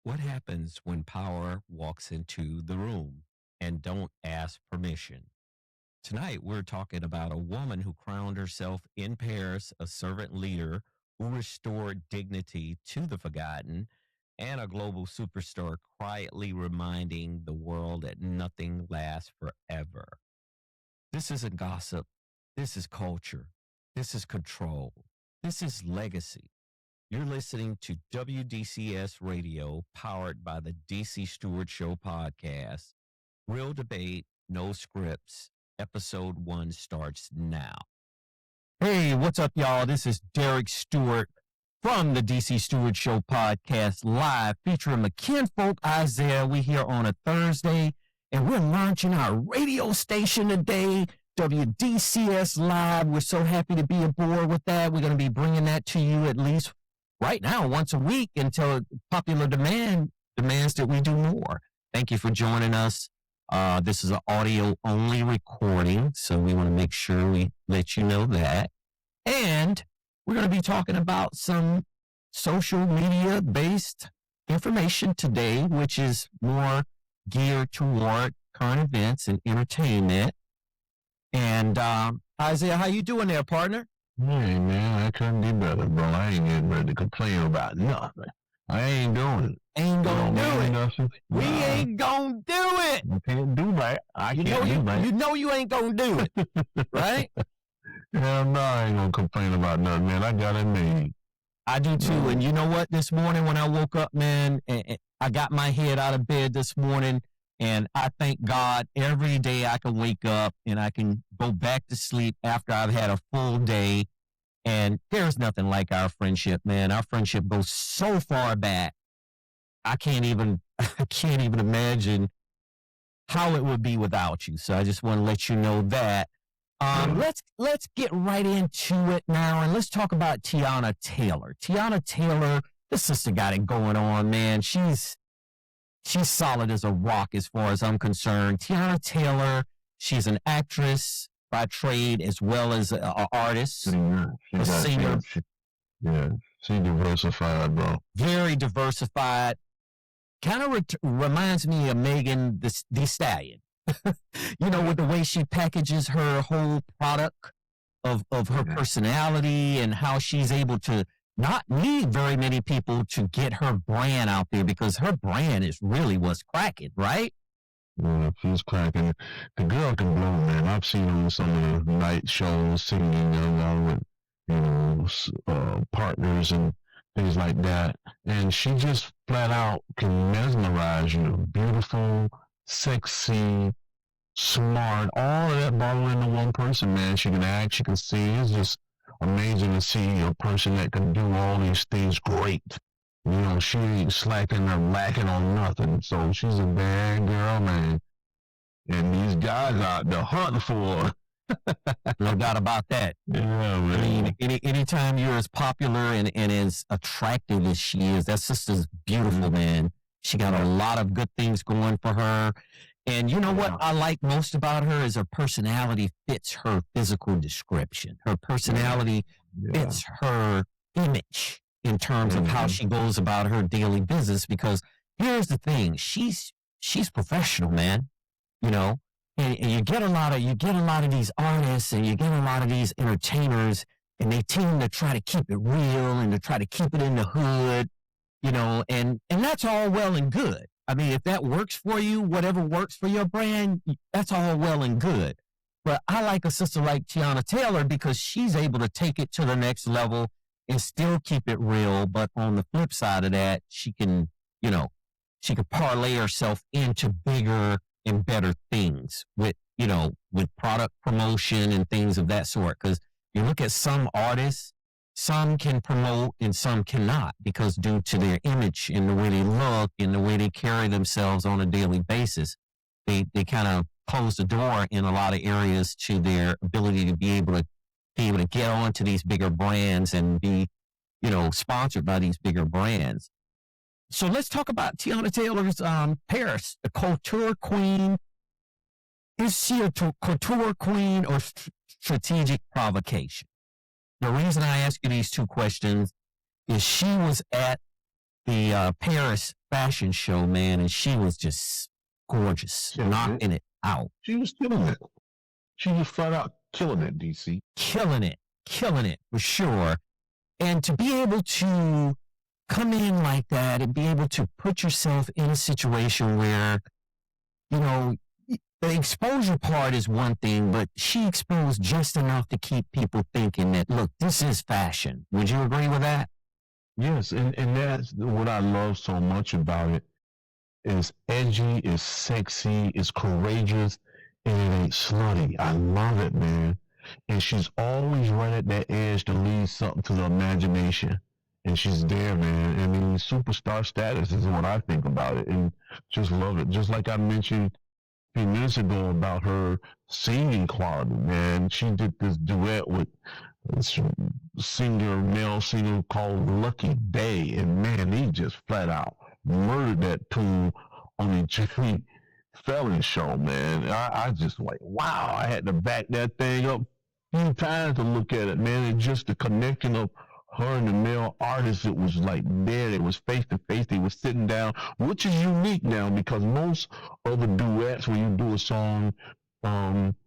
What happens when power walks into the room and don't ask permission? Tonight, we're talking about a woman who crowned herself in Paris a servant leader who restored dignity to the forgotten, and a global superstar quietly reminding the world that nothing lasts forever. This isn't gossip. This is culture. This is control. This is legacy. You're listening to WDCS Radio, powered by the DC Stewart Show Podcast. Real debate, no scripts. Episode 1 starts now. Hey, what's up, y'all? This is Derek Stewart from the DC Stewart Show Podcast, live featuring my kinfolk Isaiah. We here on a Thursday, and we're launching our radio station today, WDCS Live. We're so happy to be aboard with that. We're going to be bringing that to you at least right now, once a week, until popular demand demands that we do more. Thank you for joining us. This is an audio-only recording, so we want to make sure we let you know that. And we're going to be talking about some social media-based information today, which is more geared toward current events and entertainment. And Isaiah, how you doing there, partner? Hey, man, I couldn't do better, bro. I ain't getting ready to complain about nothing. I ain't doing it. Ain't gonna do it. Nothing. We ain't gonna do it. I can't do that. You know you ain't gonna do it, right? Hell no, I ain't gonna complain about nothing, man. I got it made. I do too. And you know what? This morning when I woke up, man, I got my head out of bed this morning, and I thank God every day I can wake up and I can go back to sleep after I've had a full day. And there's nothing like our friendship, man. Our friendship goes so far back. I can't even imagine how it would be without you. So I just want to let you know that. Let's get right into it now, and let's talk about Teyana Taylor. Teyana Taylor, this sister got it going on, man. She's solid as a rock as far as I'm concerned. Teyana Taylor, she's an actress by trade as well as an artist, a singer. She diversified, bro. Very diversified. Kind of reminds me of Megan Thee Stallion. You know, with the way she packages her whole product of her personality and how she's able to not need very many people to get her brand out there, because her brand is really what's cracking, right? Yeah, she's cracking. The girl can blow, man. I've seen her on some of the night shows singing along with, partners and things like that. And she just flat out can mesmerize you. Beautiful, sexy, smart, all of that bottled into one person, man. She can act, she can sing. It's just amazing to see a person that can do all these things great. You know, she ain't slacking or lacking on nothing. So she's a bad girl, man. And these guys out there hunting for her. No doubt about that. Yeah, man. I mean, anytime you're as popular and as attractive as she is, that sister's beautiful, man. She got a lot of good things going for her. And you know what I like most about her is her personality fits her physical description. Her personality fits her image in terms of how she goes about her daily business. Because here's the thing, she's professional, man. You know, and you get a lot of these artists and you get a lot of these entertainers, and they tend to try to keep it real and to try to keep it in the hood, you know, and that's all well and good. I mean, if that works for you, whatever works for your brand, that's all well and good. But I like a sister like Teyana Taylor because she's able to take it to the next level and still keep it real. But on the flip side of that, she can parlay herself into bigger and better things with product promotion and things of that sort. Because you look at some artists, some can promote and some cannot, because due to their image and the way they look and the way they carry themselves on a daily basis, they kind of close the door in a lot of areas to their ability to be able to get onto these bigger brands and be, sponsored by these bigger brands. So let's talk about Teyana Taylor's Paris, the couture queen. Is she a couture queen or strategic provocation? The reason I ask you these two questions is she was at the Paris fashion show, man, and she was just gorgeous, knocking it out. She was killing it. She was flat out killing it, DC. Killing it for sure. And to be able to come in like that and be able to put yourself in a situation where, you know, the exposure part is one thing, but she exposed just enough to keep people thinking that, look, this is fashion. Would you agree with that? Yes, and that's what I love so much about it. It's edgy, it's sexy, it's courageous, and it ain't slutty. I love it, man. And she's always right at that edge to leave something to the imagination. And she's there, man. I mean, superstar status is what I think about it, and just love it. Just like I mentioned a few minutes ago about her singing quality, man. She did this duet with this male singer called Lucky Day, and man, he just flat out murdered that tune on the Jimmy Fallon show, man. I just like, wow, I had to back that thing up a few times to look at it, man. And just the connection of her and the male artist, it was like there. It was face to face. They were sitting down, which is unique now because most of the duets, when you do a song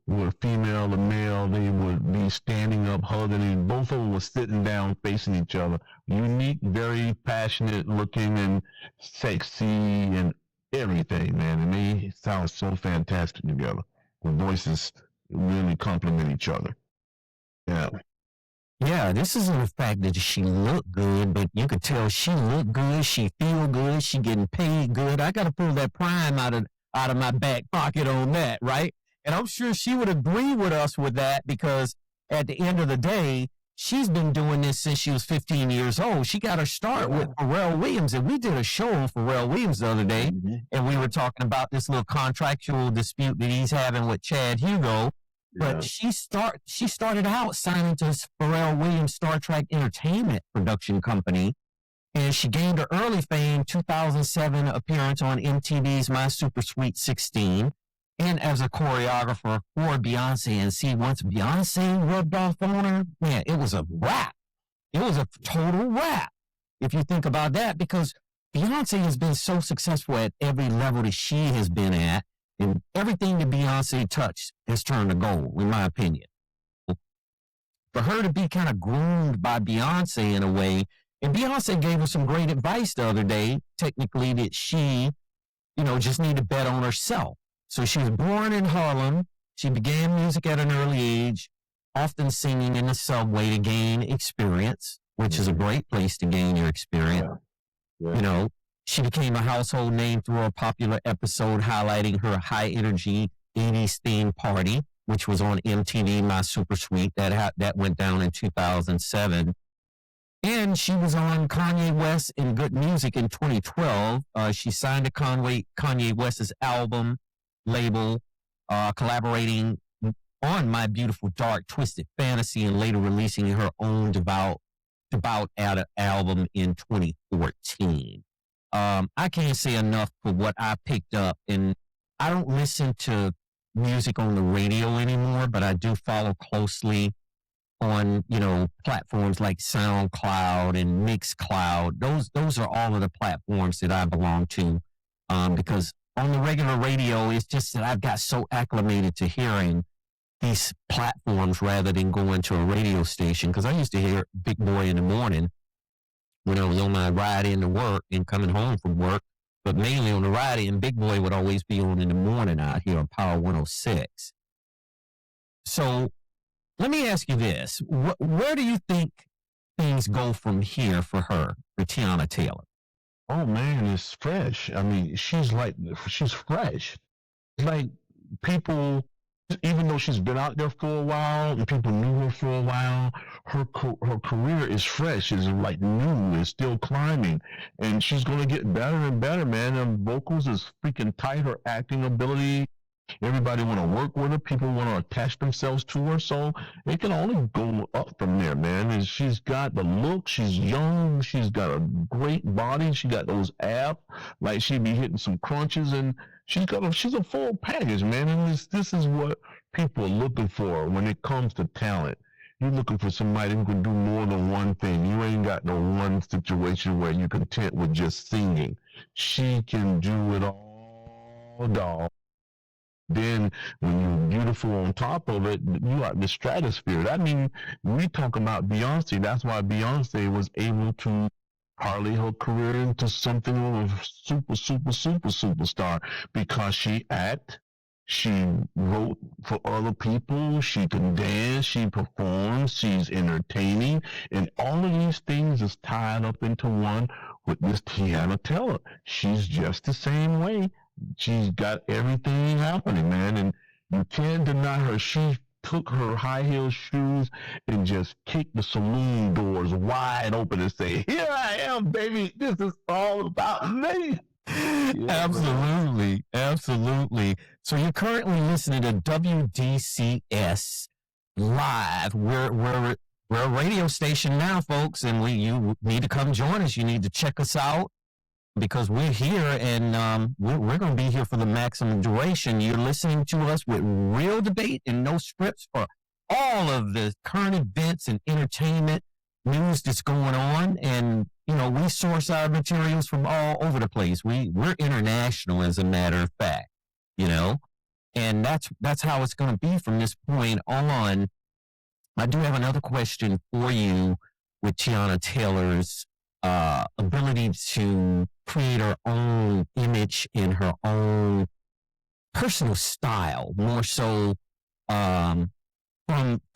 with a female or male, they would be standing up, hugging, and both of them were sitting down, facing each other. Unique, very passionate looking and sexy and everything, man. And they sound so fantastic together. The voices really complement each other. Yeah. Yeah, this isn't the fact that she looked good, but you could tell she looked good, she feel good, she getting paid good. I got to pull that prime out of my back pocket on that, right? And I'm sure she would agree with us with that because at the end of the day, she's been doing this since she was 15 years old. She got her start with Pharrell Williams, and we did a show on Pharrell Williams the other day, and we were talking about this little contractual dispute that he's having with Chad Hugo. But she started out signing to Pharrell Williams Star Trek Entertainment production company, and she gained her early fame 2007 appearance on MTV's My Super Sweet 16, and as a choreographer for Beyonce. And see, once Beyonce rubbed off on her, man, it was a wrap. It was a total wrap, if you think about that, because Beyonce has been so successful at every level that she has been at. And everything that Beyonce touched has turned to gold, in my opinion. For her to be kind of groomed by Beyonce in a way, and Beyonce gave her some great advice the other day, technically, that she, just need to bet on herself. So she was born in Harlem. She began music at an early age, often singing in the subway to gain experience, which is a great place to gain your experience. Yeah. She became a household name through a popular episode highlighting her high-energy 80s theme party, which was on MTV My Super Sweet. That went down in 2007. And she was on Kanye West in Good Music in 2012. She signed to Kanye West's album label, collaborating on My Beautiful Dark Twisted Fantasy, and later releasing her own Devout album in 2014. I can't say enough for what I picked up, and I don't listen to music on the radio anymore, but I do follow closely on, platforms like SoundCloud and Mixcloud. Those are all of the platforms that I belong to, because on the regular radio, it's just that I've got so acclimated to hearing these platforms rather than going to a radio station, because I used to hear Big Boy in the morning when I was on my ride into work and coming home from work, but mainly on the ride in. Big Boy would always be on in the morning out here on Power 106. So let me ask you this. Where do you think things go from here for her, for Teyana Taylor? Oh, man, it's fresh. I mean, she's fresh. Like, people, even though she's been out there for a while and people knew her for a while, her career is fresh, is like new, is still climbing, and she's going to get better and better, man. Her vocals is freaking tight, her acting ability, everybody want to work with her, people want to attach themselves to her, so it can only go up from there, man. And she's got the look, she's young, she's got a great body, she got those abs, like she be hitting some crunches, and she's a full package, man. And this is what people are looking for when it comes to talent. You're looking for somebody who can do more than one thing. You ain't got no one situation where you're content with just singing. she can do it all, dog. Then when you're beautiful on top of it, you are the stratosphere. I mean, we talk about Beyonce. That's why Beyonce was able to parlay her career into something of a superstar, because she she wrote for other people, she can dance, she performs, she's entertaining, and all of these things is tied up into one with this Teyana Taylor. She's just the same way. She's got everything happening, man, and you can't deny her. She took her high heel shoes and just kicked the saloon doors wide open and say, "Here I am, baby. This is all about me." Yeah, absolutely, absolutely. So you're currently listening to WDCS live. We're a radio station now, folks, and you need to come join us. You need to check us out, because we're here, and we're going to be here for the maximum duration. You're listening to us with real debate and no scripts for all of the current events and entertainment news that's going on. And, we source our materials from all over the place. We're international, as a matter of fact, and that's how it's going to be from this point on. I do have another question for you with Teyana Taylor's ability to create her own image and her own personal style, more so from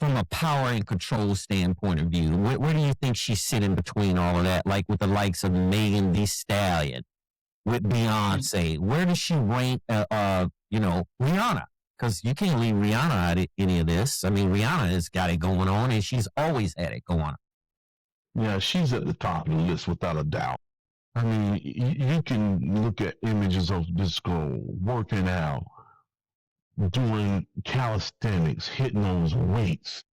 a power and control standpoint of view. Where do you think she's sitting between all of that, like with the likes of Megan Thee Stallion, with Beyonce? Where does she rank, Rihanna? Because you can't leave Rihanna out of any of this. I mean, Rihanna has got it going on, and she's always had it going on. Yeah, she's at the top of the list without a doubt. I mean, you can look at images of this girl working out, doing calisthenics, hitting those weights,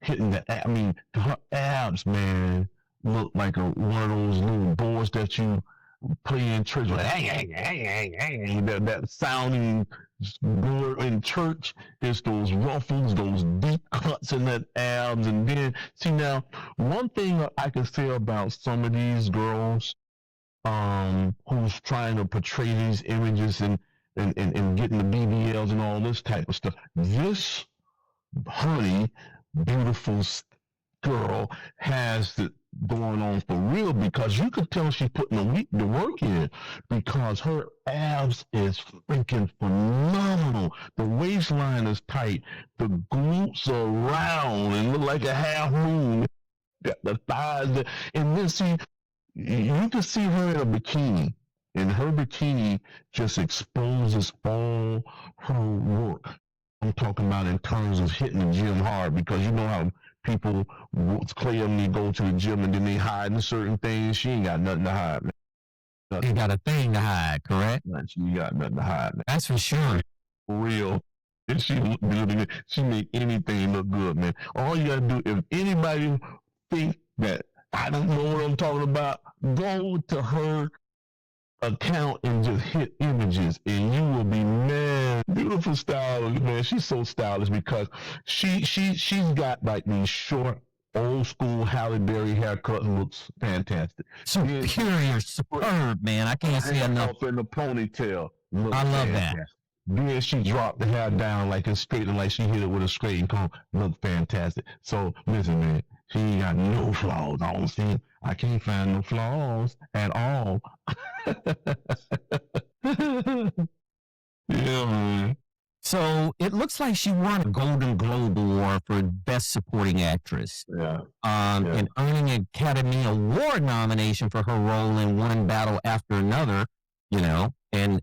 her abs, man, look like one of those little boys that you play in church with. That sounding good in church is those ruffles, those deep cuts in that abs. And then, see, now, one thing I can say about some of these girls who's trying to portray these images and getting the BBLs and all this type of stuff, this honey, beautiful girl has it going on for real, because you could tell she's putting the work in, because her abs is freaking phenomenal. The waistline is tight. The glutes are round and look like a half moon. The thighs, and then see, you can see her in a bikini, and her bikini just exposes all her work. I'm talking about in terms of hitting the gym hard, because you know how people claim they go to the gym and then they hiding certain things. She ain't got nothing to hide, man. She got a thing to hide, correct? She got nothing to hide, man. That's for sure. For real. And she look good. She make anything look good, man. All you gotta do, if anybody think that I don't know what I'm talking about, go to her account and just hit images, and you will be, man, beautiful stylist, man. She's so stylish, because she's got like these short, old school Halle Berry haircut and looks fantastic. Superior, superb, man. I can't say enough. In the ponytail. I love that. Then she dropped the hair down like it's straight, and like she hit it with a straight and comb. Look fantastic. So listen, man, she ain't got no flaws. I can't find no flaws at all. Yeah, man. So it looks like she won a Golden Globe Award for Best Supporting Actress. Yeah. And earning an Academy Award nomination for her role in One Battle After Another, and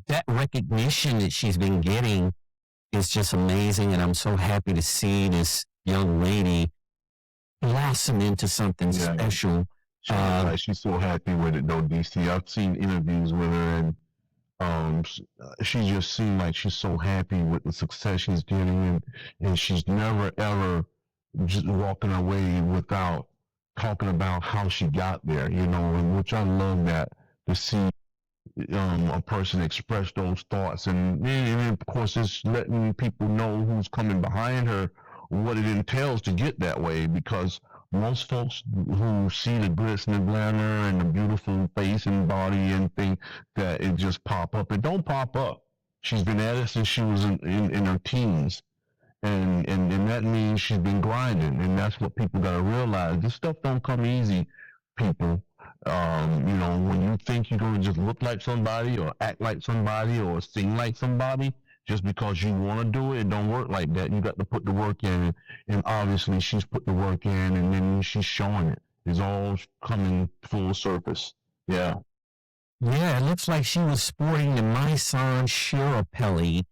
that recognition that she's been getting is just amazing. And I'm so happy to see this young lady blossom into something special. She's so happy with it, though, DC. I've seen interviews with her, and she just seemed like she's so happy with the success she's getting, and she's never, ever just walking away without talking about how she got there, and which I love that, to see a person express those thoughts, and of course it's letting people know who's coming behind her, what it entails to get that way, because most folks who see the glitz and the glamour and the beautiful face and body and think that it just pop up. It don't pop up. She's been at it since she was in her teens. And that means she's been grinding. And that's what people got to realize. This stuff don't come easy, people. When you think you're going to just look like somebody or act like somebody or sing like somebody, just because you want to do it, it don't work like that. You got to put the work in, and obviously she's put the work in, and then she's showing it. It's all coming full surface. Yeah. Yeah, it looks like she was sporting the Schiaparelli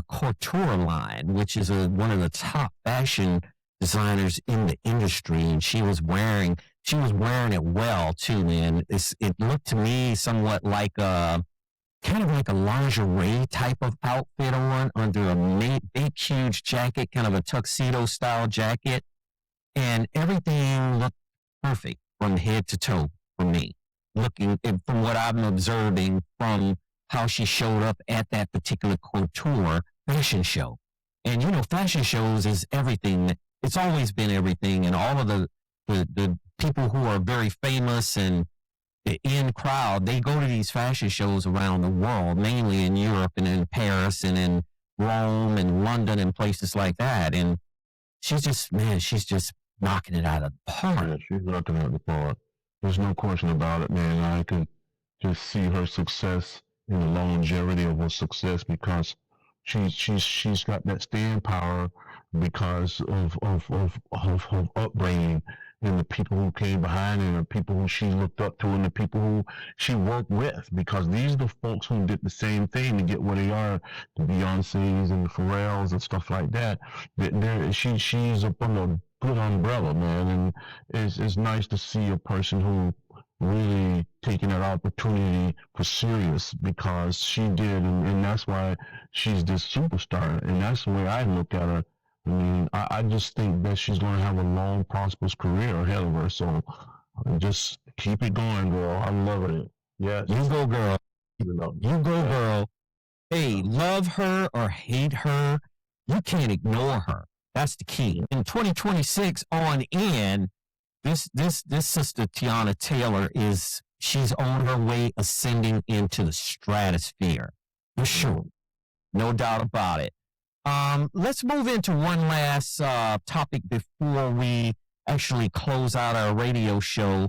Couture line, which is one of the top fashion designers in the industry, and she was wearing it well too, man. It looked to me somewhat like kind of like a lingerie type of outfit on under a big, huge jacket, kind of a tuxedo style jacket. And everything looked perfect from head to toe for me, looking from what I'm observing from how she showed up at that particular couture fashion show. And, fashion shows is everything. It's always been everything. And all of the people who are very famous and the in crowd, they go to these fashion shows around the world, mainly in Europe and in Paris and in Rome and London and places like that. And she's just knocking it out of the park. Yeah, she's knocking it out of the park. There's no question about it, man. I can just see her success and the longevity of her success because she's got that staying power because of her upbringing and the people who came behind her and the people who she looked up to and the people who she worked with, because these are the folks who did the same thing to get where they are, the Beyoncés and the Pharrells and stuff like that. She's up on a good umbrella, man, and it's nice to see a person who really taking that opportunity for serious, because she did, and that's why she's this superstar, and that's the way I look at her. I mean, I just think that she's going to have a long, prosperous career ahead of her. So just keep it going, girl. I'm loving it. Yeah, you go, girl. You go, girl. Hey, love her or hate her, you can't ignore her. That's the key. In 2026 on in, this sister Teyana Taylor she's on her way ascending into the stratosphere for sure, no doubt about it. Let's move into one last topic before we actually close out our radio show.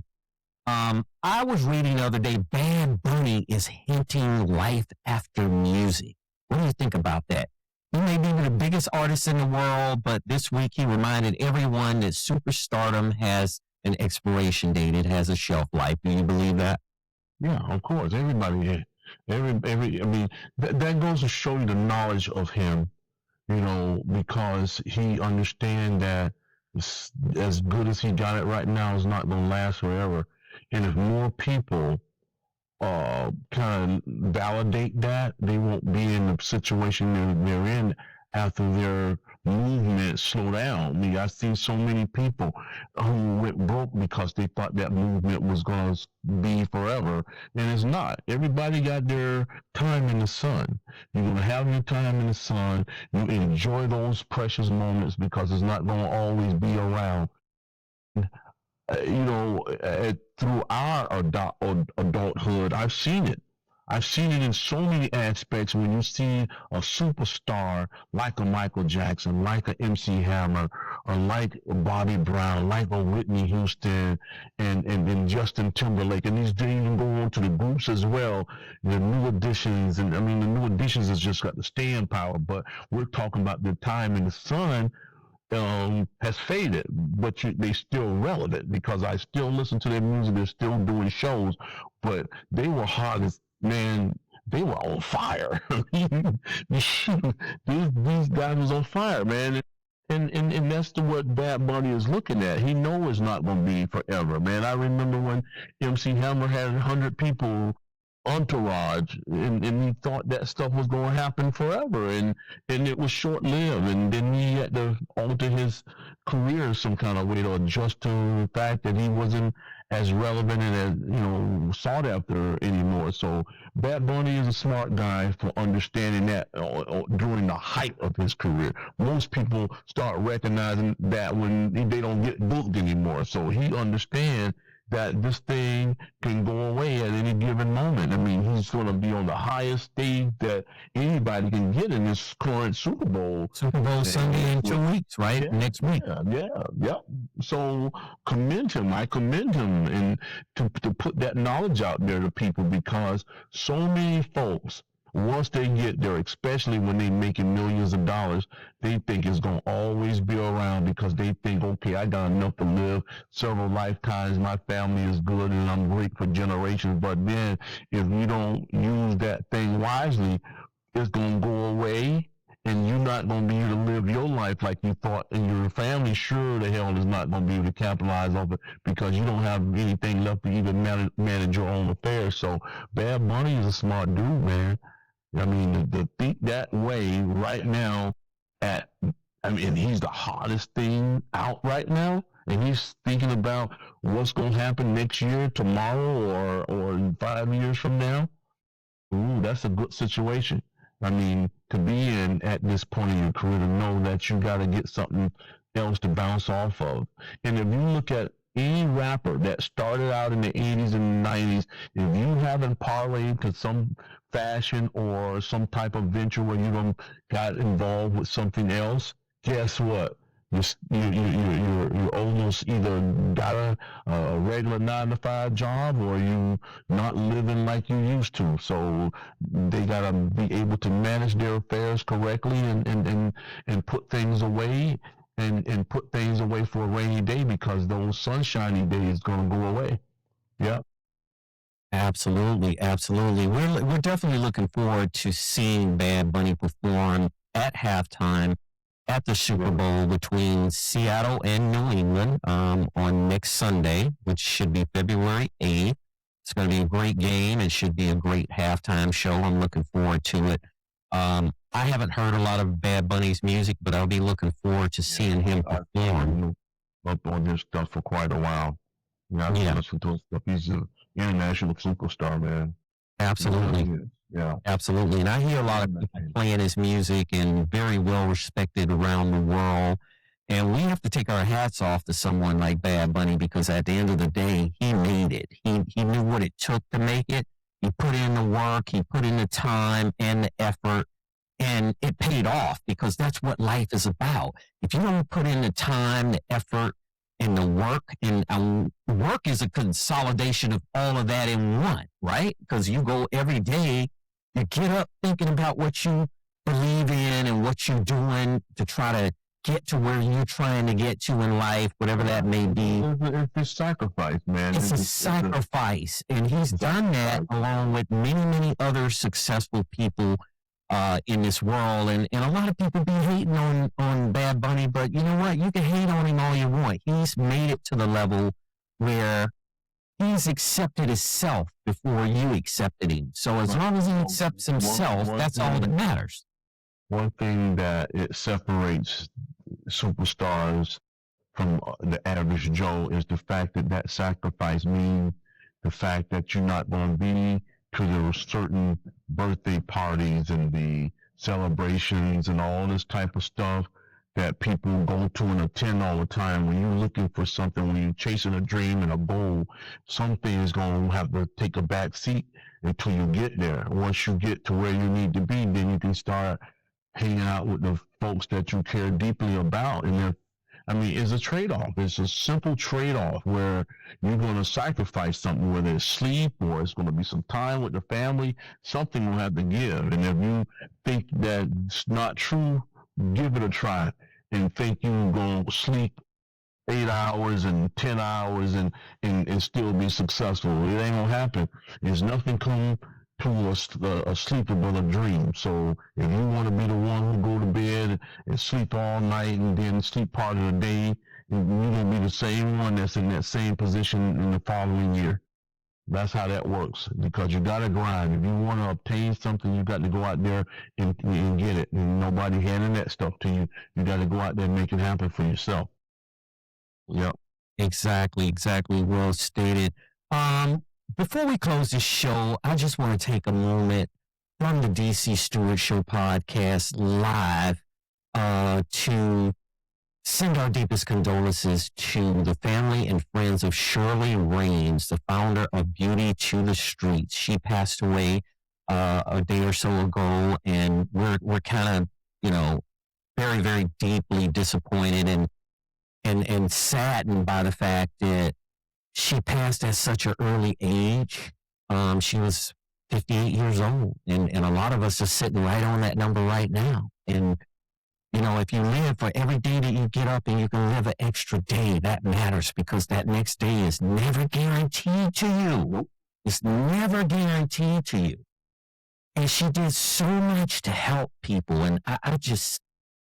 I was reading the other day, Bad Bunny is hinting life after music. What do you think about that? He may be the biggest artist in the world, but this week he reminded everyone that superstardom has an expiration date. It has a shelf life. Do you believe that? Yeah, of course. Everybody, I mean, that goes to show you the knowledge of him, because he understands that as good as he got it right now is not going to last forever. And if more people kind of validate that, they won't be in the situation they're in after their movement slow down. I mean, I've seen so many people who went broke because they thought that movement was going to be forever, and it's not. Everybody got their time in the sun. You're going to have your time in the sun. You enjoy those precious moments because it's not going to always be around. Through our adulthood, I've seen it. I've seen it in so many aspects. When you see a superstar like a Michael Jackson, like a MC Hammer, or like Bobby Brown, like a Whitney Houston, and Justin Timberlake, and these days even go on to the groups as well, the new additions, and I mean the new additions has just got the staying power. But we're talking about the time in the sun. Has faded, but they still relevant because I still listen to their music. They're still doing shows, but they were hot as, man, they were on fire. these guys was on fire, man. And that's what Bad Bunny is looking at. He knows it's not going to be forever, man. I remember when MC Hammer had 100 people entourage, and he thought that stuff was going to happen forever, and it was short-lived, and then he had to alter his career some kind of way to adjust to the fact that he wasn't as relevant and as sought after anymore. So Bad Bunny is a smart guy for understanding that during the height of his career. Most people start recognizing that when they don't get booked anymore. So he understands that this thing can go away at any given moment. I mean, he's going to be on the highest stage that anybody can get in this current Super Bowl. Super Bowl Sunday in 2 weeks, right? Yeah, Next week. Yeah. So commend him. I commend him and to put that knowledge out there to people, because so many folks, once they get there, especially when they're making millions of dollars, they think it's going to always be around, because they think, okay, I got enough to live several lifetimes. My family is good and I'm great for generations. But then if you don't use that thing wisely, it's going to go away, and you're not going to be able to live your life like you thought, and your family sure the hell is not going to be able to capitalize off it, because you don't have anything left to even manage your own affairs. So Bad Bunny is a smart dude, man. I mean, to think that way right now he's the hottest thing out right now, and he's thinking about what's going to happen next year, tomorrow, or 5 years from now. Ooh, that's a good situation. I mean, to be in at this point in your career, to know that you got to get something else to bounce off of. And if you look at any rapper that started out in the 80s and 90s, if you haven't parlayed to some fashion or some type of venture where you got involved with something else, guess what? You almost either got a regular 9-to-5 job, or you not living like you used to. So they gotta be able to manage their affairs correctly and put things away and put things away for a rainy day, because those sunshiny days gonna go away. Yeah. Absolutely. We're definitely looking forward to seeing Bad Bunny perform at halftime at the Super Bowl between Seattle and New England on next Sunday, which should be February 8th. It's going to be a great game. It should be a great halftime show. I'm looking forward to it. I haven't heard a lot of Bad Bunny's music, but I'll be looking forward to seeing him perform. Up on his stuff for quite a while. Yeah. Listen to his stuff. He's an international superstar, man. Absolutely. Yeah. Absolutely. And I hear a lot of people playing his music, and very well respected around the world. And we have to take our hats off to someone like Bad Bunny, because at the end of the day, he made it. He knew what it took to make it. He put in the work, he put in the time and the effort, and it paid off, because that's what life is about. If you don't put in the time, the effort, and the work, and work is a consolidation of all of that in one, right? Because you go every day, you get up thinking about what you believe in and what you're doing to try to get to where you're trying to get to in life, whatever that may be. It's a sacrifice, man. It's a sacrifice. And he's done that along with many, many other successful people in this world. And a lot of people be hating on Bad Bunny, but you know what? You can hate on him all you want. He's made it to the level where he's accepted himself before you accepted him. So as long as he accepts himself, that's all that matters. One thing that it separates superstars from the average Joe is the fact that sacrifice means the fact that you're not going to be to the certain birthday parties and the celebrations and all this type of stuff that people go to and attend all the time. When you're looking for something, when you're chasing a dream and a goal, something is going to have to take a back seat until you get there. Once you get to where you need to be, then you can start hanging out with the folks that you care deeply about. And it's a trade-off. It's a simple trade-off where you're going to sacrifice something, whether it's sleep or it's going to be some time with the family. Something will have to give. And if you think that's not true, give it a try and think you're going to sleep 8 hours and 10 hours and still be successful. It ain't going to happen. There's nothing come to a sleepable dream. So if you want to be the one who go to bed and sleep all night and then sleep part of the day, you're going to be the same one that's in that same position in the following year. That's how that works, because you got to grind. If you want to obtain something, you got to go out there and get it. And nobody handing that stuff to you. You got to go out there and make it happen for yourself. Yep. Exactly, exactly. Well stated. Um, Before we close this show, I just want to take a moment from the DC Stewart Show podcast live to send our deepest condolences to the family and friends of Shirley Raines, the founder of Beauty to the Streets. She passed away a day or so ago, and we're kind of, you know, very, very deeply disappointed and saddened by the fact that she passed at such an early age. She was 58 years old, and a lot of us are sitting right on that number right now. And, you know, if you live for every day that you get up and you can live an extra day, that matters because that next day is never guaranteed to you. It's never guaranteed to you. And she did so much to help people. And I just,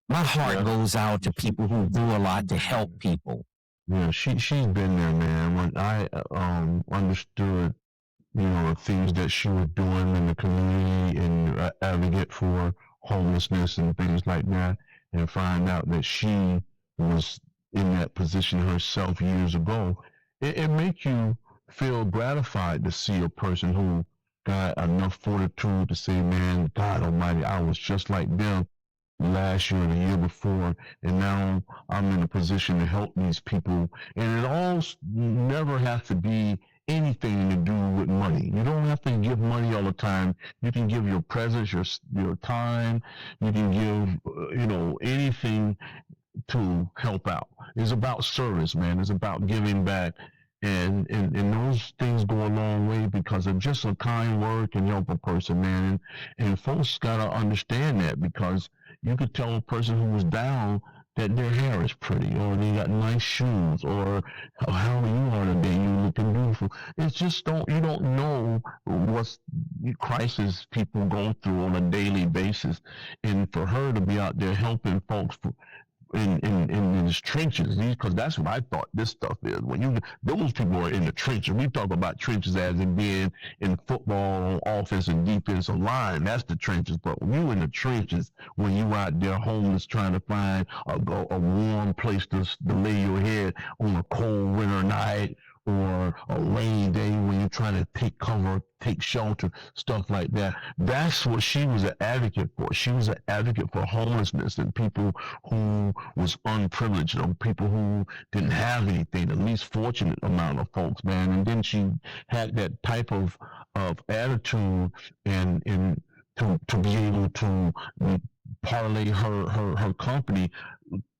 my heart goes out to people who do a lot to help people. Yeah, she's been there, man. When I understood, you know, the things that she was doing in the community and advocate for homelessness and things like that, and find out that she was in that position herself years ago, it makes you feel gratified to see a person who got enough fortitude to say, man, God Almighty, I was just like them last year or the year before, and now I'm in a position to help these people. And it all never has to be anything to do with money. You don't have to give money all the time. You can give your presence, your time. You can give, you know, anything to help out. It's about service, man. It's about giving back. And those things go a long way because of just a kind word can help a person, man. And folks gotta understand that because you could tell a person who was down that their hair is pretty, or they got nice shoes, or how you are today, you looking beautiful. It's just you don't know what crisis people go through on a daily basis. And for her to be out there helping folks in these trenches, because that's what I thought this stuff is. When those people are in the trenches, we talk about trenches as in being in football, offense and defensive line. That's the trenches. But when you in the trenches, when you out there homeless trying to find a warm place to lay your head on a cold winter night, or a rainy day when you're trying to take cover, take shelter, stuff like that. That's what she was an advocate for. She was an advocate for homelessness and people who was unprivileged, or people who didn't have anything, the least fortunate amount of folks, man. And then she had that type of attitude and to be able to parlay her company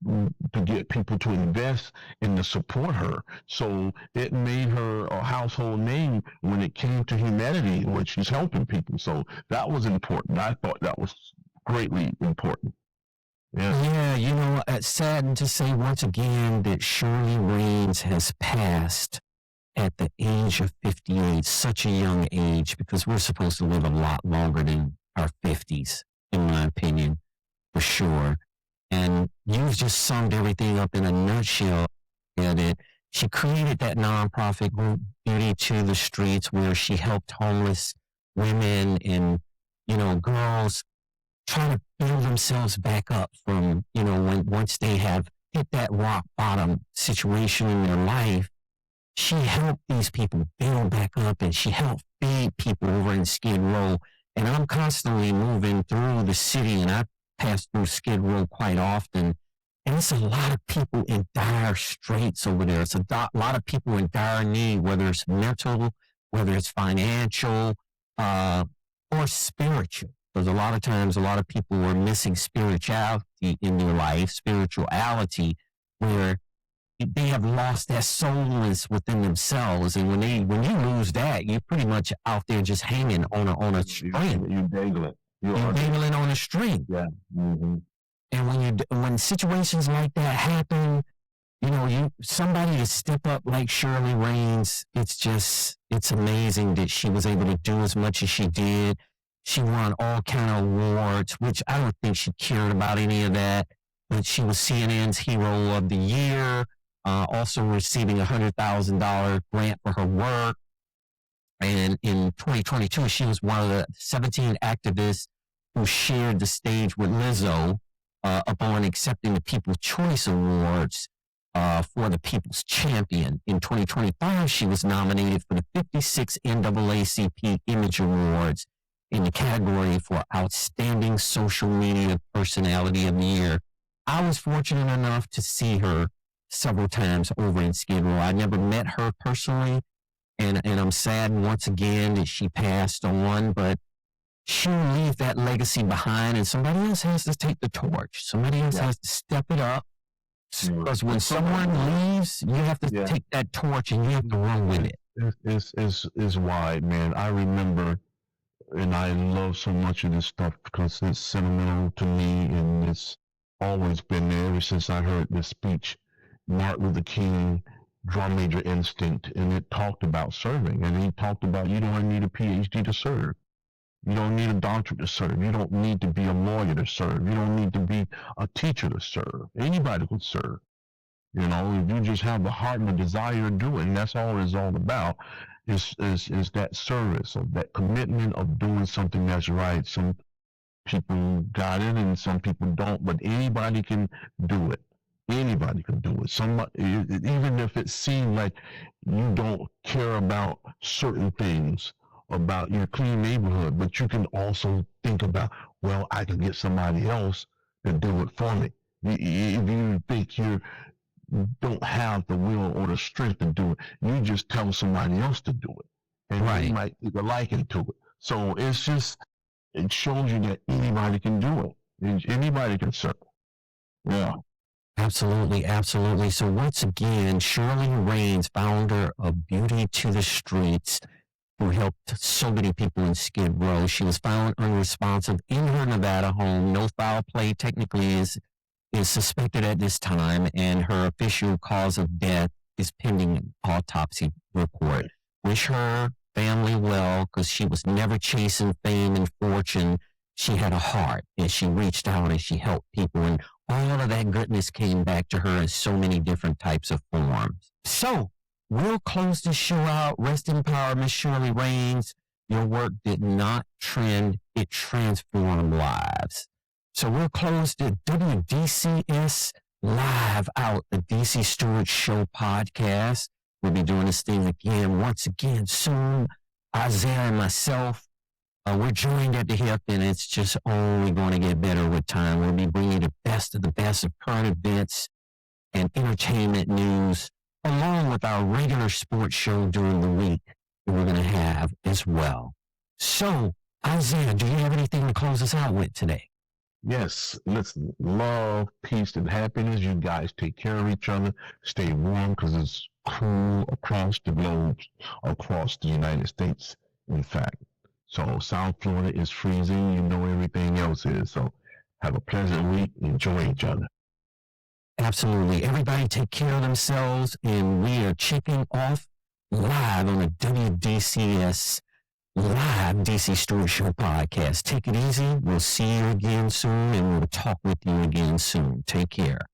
to get people to invest and to support her. So it made her a household name when it came to humanity, when she's helping people. So that was important. I thought that was greatly important. Yeah, you know, it's saddened to say once again that Shirley Raines has passed at the age of 58, such a young age, because we're supposed to live a lot longer than our 50s, in my opinion, for sure. And you've just summed everything up in a nutshell. That she created that nonprofit group, Beauty to the Streets, where she helped homeless women and, you know, girls try to build themselves back up from, you know, once they have hit that rock bottom situation in their life. She helped these people build back up, and she helped feed people over in Skid Row. And I'm constantly moving through the city, and I pass through Skid Row quite often, and it's a lot of people in dire straits over there. It's a lot of people in dire need, whether it's mental, whether it's financial, or spiritual. Because a lot of times, a lot of people are missing spirituality in their life, spirituality, where they have lost that soulless within themselves. And when you lose that, you're pretty much out there just hanging on a string. You dangling. You're dangling on a string. Yeah. Mm-hmm. And when situations like that happen, you know, somebody to step up like Shirley Raines, it's amazing that she was able to do as much as she did. She won all kind of awards, which I don't think she cared about any of that. But she was CNN's Hero of the Year, also receiving a $100,000 grant for her work. And in 2022, she was one of the 17 activists who shared the stage with Lizzo upon accepting the People's Choice Awards for the People's Champion. In 2025, she was nominated for the 56th NAACP Image Awards in the category for Outstanding Social Media Personality of the Year. I was fortunate enough to see her several times over in Skid Row. I never met her personally, and I'm sad once again that she passed on, but she'll leave that legacy behind, and somebody else has to take the torch. Somebody else has to step it up. Because when someone leaves, you have to take that torch and you have to run with it. It's wide, man. I remember, and I love so much of this stuff because it's sentimental to me, and it's always been there ever since I heard this speech, Martin Luther King, Drum Major Instinct, and it talked about serving, and he talked about you don't need a PhD to serve. You don't need a doctorate to serve. You don't need to be a lawyer to serve. You don't need to be a teacher to serve. Anybody could serve. You know, if you just have the heart and the desire to do it, and that's all it's all about, is that service, of that commitment of doing something that's right. Some people got it and some people don't, but anybody can do it. Anybody can do it. Somebody, even if it seems like you don't care about certain things, about your clean neighborhood, but you can also think about, well, I can get somebody else to do it for me. If you think you don't have the will or the strength to do it, you just tell somebody else to do it, and you might take a liking to it. So it's just, it shows you that anybody can do it. Anybody can serve. Yeah. Absolutely, absolutely. So once again, Shirley Raines, founder of Beauty to the Streetz, who helped so many people in Skid Row. She was found unresponsive in her Nevada home. No foul play technically is suspected at this time, and her official cause of death is pending an autopsy report. Wish her family well, because she was never chasing fame and fortune. She had a heart, and she reached out and she helped people, and all of that goodness came back to her in so many different types of forms. So we'll close this show out. Rest in power, Miss Shirley Raines. Your work did not trend, it transformed lives. So we'll close the WDCS live out, the DC Stewart Show Podcast. We'll be doing this thing again, once again, soon. Isaiah and myself, we're joined at the hip, and it's just only going to get better with time. We'll be bringing the best of current events and entertainment news, along with our regular sports show during the week that we're going to have as well. So, Isaiah, do you have anything to close us out with today? Yes, listen, love, peace, and happiness. You guys take care of each other. Stay warm, because it's cool across the globe, across the United States, in fact. So South Florida is freezing. You know everything else is. So have a pleasant week. Enjoy each other. Absolutely. Everybody take care of themselves, and we are checking off live on the WDCS live DC Stewart Show Podcast. Take it easy. We'll see you again soon, and we'll talk with you again soon. Take care.